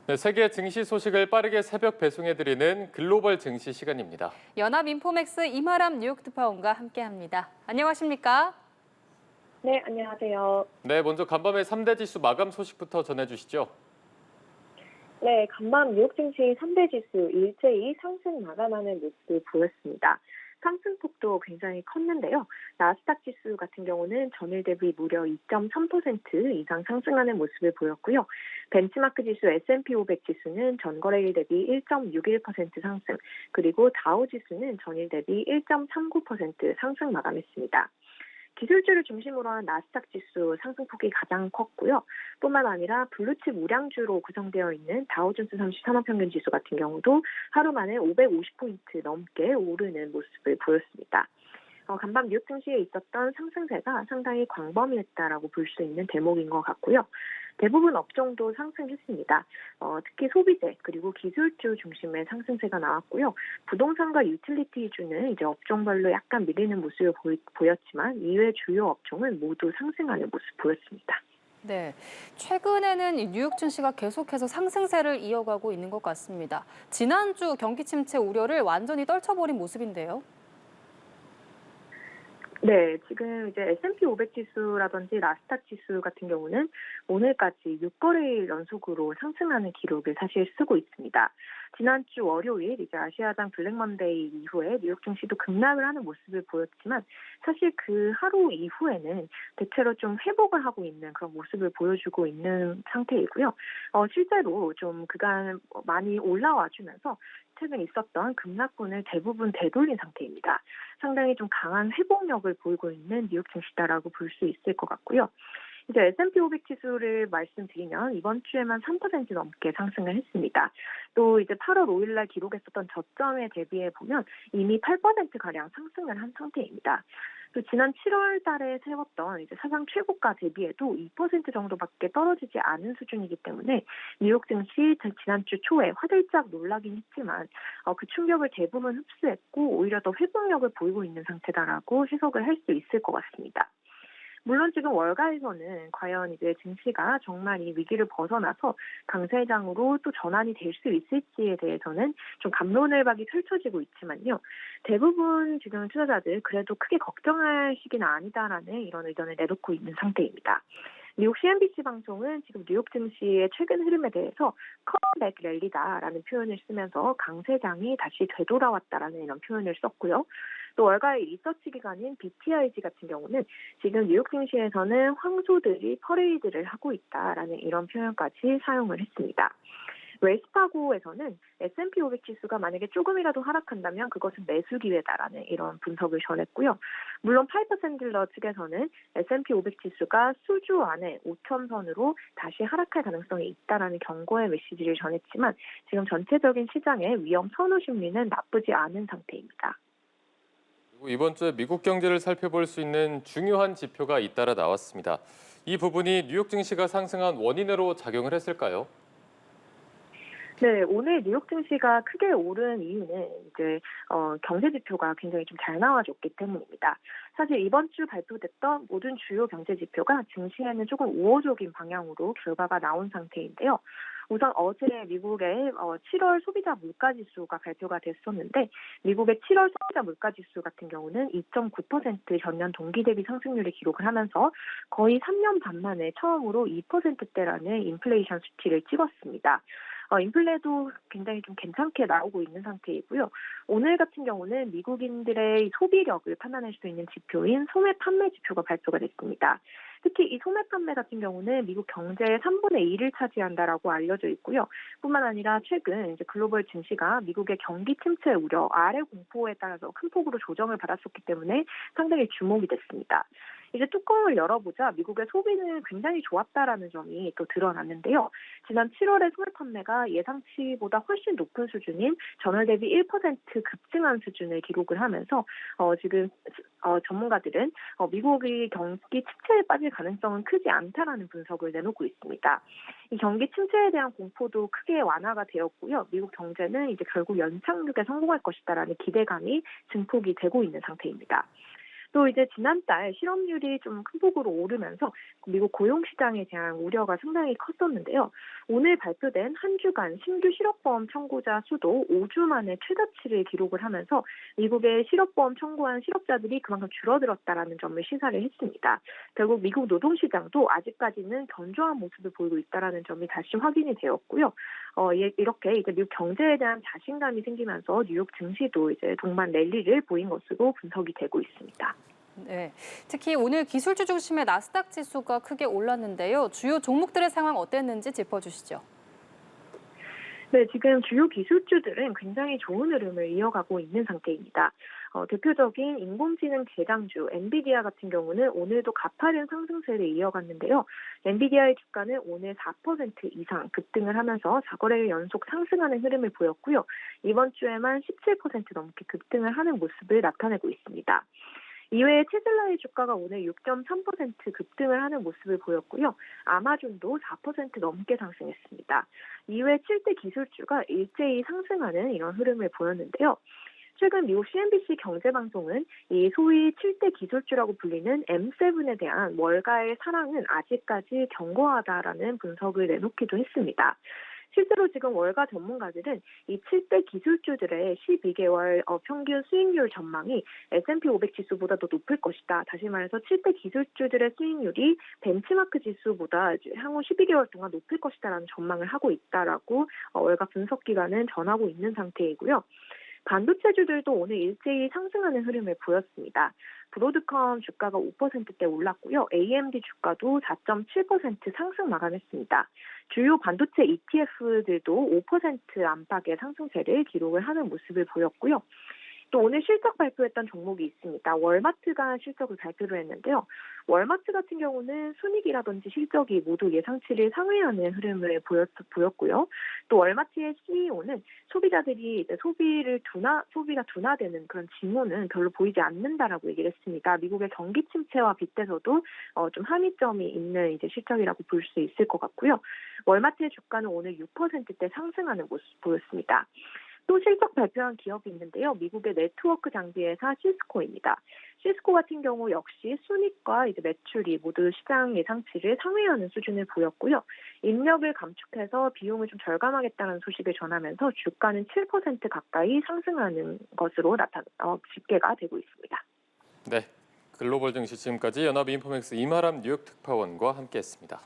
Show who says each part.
Speaker 1: 네, 세계 증시 소식을 빠르게 새벽 배송해드리는 글로벌 증시 시간입니다.
Speaker 2: 연합인포맥스 이마람 뉴욕 특파원과 함께합니다. 안녕하십니까?
Speaker 3: 네, 안녕하세요.
Speaker 1: 네, 먼저 간밤의 3대 지수 마감 소식부터 전해주시죠.
Speaker 3: 네, 간밤 뉴욕 증시 3대 지수 일제히 상승 마감하는 모습을 보였습니다. 상승폭도 굉장히 컸는데요. 나스닥 지수 같은 경우는 전일 대비 무려 2.3% 이상 상승하는 모습을 보였고요. 벤치마크 지수 S&P 500 지수는 전거래일 대비 1.61% 상승, 그리고 다우 지수는 전일 대비 1.39% 상승 마감했습니다. 기술주를 중심으로 한 나스닥 지수 상승폭이 가장 컸고요. 뿐만 아니라 블루칩 우량주로 구성되어 있는 다우존스 30 산업평균 지수 같은 경우도 하루 만에 550포인트 넘게 오르는 모습을 보였습니다. 간밤 뉴욕 증시에 있었던 상승세가 상당히 광범위했다라고 볼 수 있는 대목인 것 같고요. 대부분 업종도 상승했습니다. 특히 소비재 그리고 기술주 중심의 상승세가 나왔고요. 부동산과 유틸리티주는 이제 업종별로 약간 밀리는 모습을 보였지만 이외 주요 업종은 모두 상승하는 모습 보였습니다.
Speaker 2: 네, 최근에는 이 뉴욕 증시가 계속해서 상승세를 이어가고 있는 것 같습니다. 지난주 경기 침체 우려를 완전히 떨쳐버린 모습인데요.
Speaker 3: 네, 지금 이제 S&P 500 지수라든지 나스닥 지수 같은 경우는 오늘까지 6거래일 연속으로 상승하는 기록을 사실 쓰고 있습니다. 지난주 월요일 이제 아시아장 블랙먼데이 이후에 뉴욕 증시도 급락을 하는 모습을 보였지만 사실 그 하루 이후에는 대체로 좀 회복을 하고 있는 그런 모습을 보여주고 있는 상태이고요. 실제로 좀 그간 많이 올라와 주면서 최근 있었던 급락분을 대부분 되돌린 상태입니다. 상당히 좀 강한 회복력을 보이고 있는 뉴욕 증시다라고 볼 수 있을 것 같고요. 이제 S&P 500 지수를 말씀드리면 이번 주에만 3% 넘게 상승을 했습니다. 또 이제 8월 5일 날 기록했었던 저점에 대비해 보면 이미 8%가량 상승을 한 상태입니다. 또 지난 7월 달에 세웠던 이제 사상 최고가 대비해도 2% 정도밖에 떨어지지 않은 수준이기 때문에 뉴욕 증시 지난주 초에 화들짝 놀라긴 했지만 그 충격을 대부분 흡수했고 오히려 더 회복력을 보이고 있는 상태다라고 해석을 할 수 있을 것 같습니다. 물론 지금 월가에서는 과연 이제 증시가 정말 이 위기를 벗어나서 강세장으로 또 전환이 될 수 있을지에 대해서는 좀 갑론을박이 펼쳐지고 있지만요. 대부분 지금 투자자들 그래도 크게 걱정할 시기는 아니다라는 이런 의견을 내놓고 있는 상태입니다. 뉴욕 CNBC 방송은 지금 뉴욕 증시의 최근 흐름에 대해서 컴백 랠리다라는 표현을 쓰면서 강세장이 다시 되돌아왔다라는 이런 표현을 썼고요. 또 월가의 리서치 기관인 BTIG 같은 경우는 지금 뉴욕 증시에서는 황소들이 퍼레이드를 하고 있다라는 이런 표현까지 사용을 했습니다. 웰스파고에서는 S&P 500 지수가 만약에 조금이라도 하락한다면 그것은 매수 기회다라는 이런 분석을 전했고요. 물론 파이퍼 샌들러 측에서는 S&P 500 지수가 수주 안에 5,000선으로 다시 하락할 가능성이 있다라는 경고의 메시지를 전했지만 지금 전체적인 시장의 위험 선호 심리는 나쁘지 않은 상태입니다.
Speaker 1: 그리고 이번 주에 미국 경제를 살펴볼 수 있는 중요한 지표가 잇따라 나왔습니다. 이 부분이 뉴욕 증시가 상승한 원인으로 작용을 했을까요?
Speaker 3: 네, 오늘 뉴욕 증시가 크게 오른 이유는 이제 경제 지표가 굉장히 좀 잘 나와줬기 때문입니다. 사실 이번 주 발표됐던 모든 주요 경제 지표가 증시에는 조금 우호적인 방향으로 결과가 나온 상태인데요. 우선 어제 미국의 7월 소비자 물가 지수가 발표가 됐었는데 미국의 7월 소비자 물가 지수 같은 경우는 2.9% 전년 동기 대비 상승률을 기록을 하면서 거의 3년 반 만에 처음으로 2%대라는 인플레이션 수치를 찍었습니다. 인플레도 굉장히 좀 괜찮게 나오고 있는 상태이고요. 오늘 같은 경우는 미국인들의 소비력을 판단할 수 있는 지표인 소매 판매 지표가 발표가 됐습니다. 특히 이 소매 판매 같은 경우는 미국 경제의 3분의 1을 차지한다라고 알려져 있고요. 뿐만 아니라 최근 이제 글로벌 증시가 미국의 경기 침체 우려, 아래 공포에 따라서 큰 폭으로 조정을 받았었기 때문에 상당히 주목이 됐습니다. 이제 뚜껑을 열어보자 미국의 소비는 굉장히 좋았다라는 점이 또 드러났는데요. 지난 7월의 소매 판매가 예상치보다 훨씬 높은 수준인 전월 대비 1% 급증한 수준을 기록을 하면서 지금 전문가들은 미국이 경기 침체에 빠질 가능성은 크지 않다라는 분석을 내놓고 있습니다. 이 경기 침체에 대한 공포도 크게 완화가 되었고요. 미국 경제는 이제 결국 연착륙에 성공할 것이다라는 기대감이 증폭이 되고 있는 상태입니다. 또 이제 지난달 실업률이 좀 큰 폭으로 오르면서 미국 고용 시장에 대한 우려가 상당히 컸었는데요. 오늘 발표된 한 주간 신규 실업보험 청구자 수도 5주 만에 최다치를 기록을 하면서 미국의 실업보험 청구한 실업자들이 그만큼 줄어들었다라는 점을 시사를 했습니다. 결국 미국 노동시장도 아직까지는 견조한 모습을 보이고 있다라는 점이 다시 확인이 되었고요. 이렇게 이제 미국 경제에 대한 자신감이 생기면서 뉴욕 증시도 이제 동반 랠리를 보인 것으로 분석이 되고 있습니다.
Speaker 2: 네, 특히 오늘 기술주 중심의 나스닥 지수가 크게 올랐는데요. 주요 종목들의 상황 어땠는지 짚어주시죠.
Speaker 3: 네, 지금 주요 기술주들은 굉장히 좋은 흐름을 이어가고 있는 상태입니다. 대표적인 인공지능 대장주 엔비디아 같은 경우는 오늘도 가파른 상승세를 이어갔는데요. 엔비디아의 주가는 오늘 4% 이상 급등을 하면서 4거래일 연속 상승하는 흐름을 보였고요. 이번 주에만 17% 넘게 급등을 하는 모습을 나타내고 있습니다. 이외에 테슬라의 주가가 오늘 6.3% 급등을 하는 모습을 보였고요. 아마존도 4% 넘게 상승했습니다. 이외 7대 기술주가 일제히 상승하는 이런 흐름을 보였는데요. 최근 미국 CNBC 경제방송은 이 소위 7대 기술주라고 불리는 M7에 대한 월가의 사랑은 아직까지 견고하다라는 분석을 내놓기도 했습니다. 실제로 지금 월가 전문가들은 이 7대 기술주들의 12개월 평균 수익률 전망이 S&P 500 지수보다 더 높을 것이다. 다시 말해서 7대 기술주들의 수익률이 벤치마크 지수보다 향후 12개월 동안 높을 것이다라는 전망을 하고 있다라고 월가 분석기관은 전하고 있는 상태이고요. 반도체주들도 오늘 일제히 상승하는 흐름을 보였습니다. 브로드컴 주가가 5%대 올랐고요. AMD 주가도 4.7% 상승 마감했습니다. 주요 반도체 ETF들도 5% 안팎의 상승세를 기록을 하는 모습을 보였고요. 또 오늘 실적 발표했던 종목이 있습니다. 월마트가 실적을 발표를 했는데요. 월마트 같은 경우는 순이익이라든지 실적이 모두 예상치를 상회하는 흐름을 보였고요. 또 월마트의 CEO는 소비자들이 이제 소비가 둔화되는 그런 징후는 별로 보이지 않는다라고 얘기를 했습니다. 미국의 경기 침체와 빗대서도 좀 함의점이 있는 이제 실적이라고 볼 수 있을 것 같고요. 월마트의 주가는 오늘 6%대 상승하는 모습 보였습니다. 또 실적 발표한 기업이 있는데요. 미국의 네트워크 장비 회사 시스코입니다. 시스코 같은 경우 역시 순이익과 이제 매출이 모두 시장 예상치를 상회하는 수준을 보였고요. 인력을 감축해서 비용을 좀 절감하겠다는 소식을 전하면서 주가는 7% 가까이 상승하는 것으로 집계가 되고 있습니다.
Speaker 1: 네, 글로벌 증시 지금까지 연합인포맥스 이마람 뉴욕 특파원과 함께했습니다.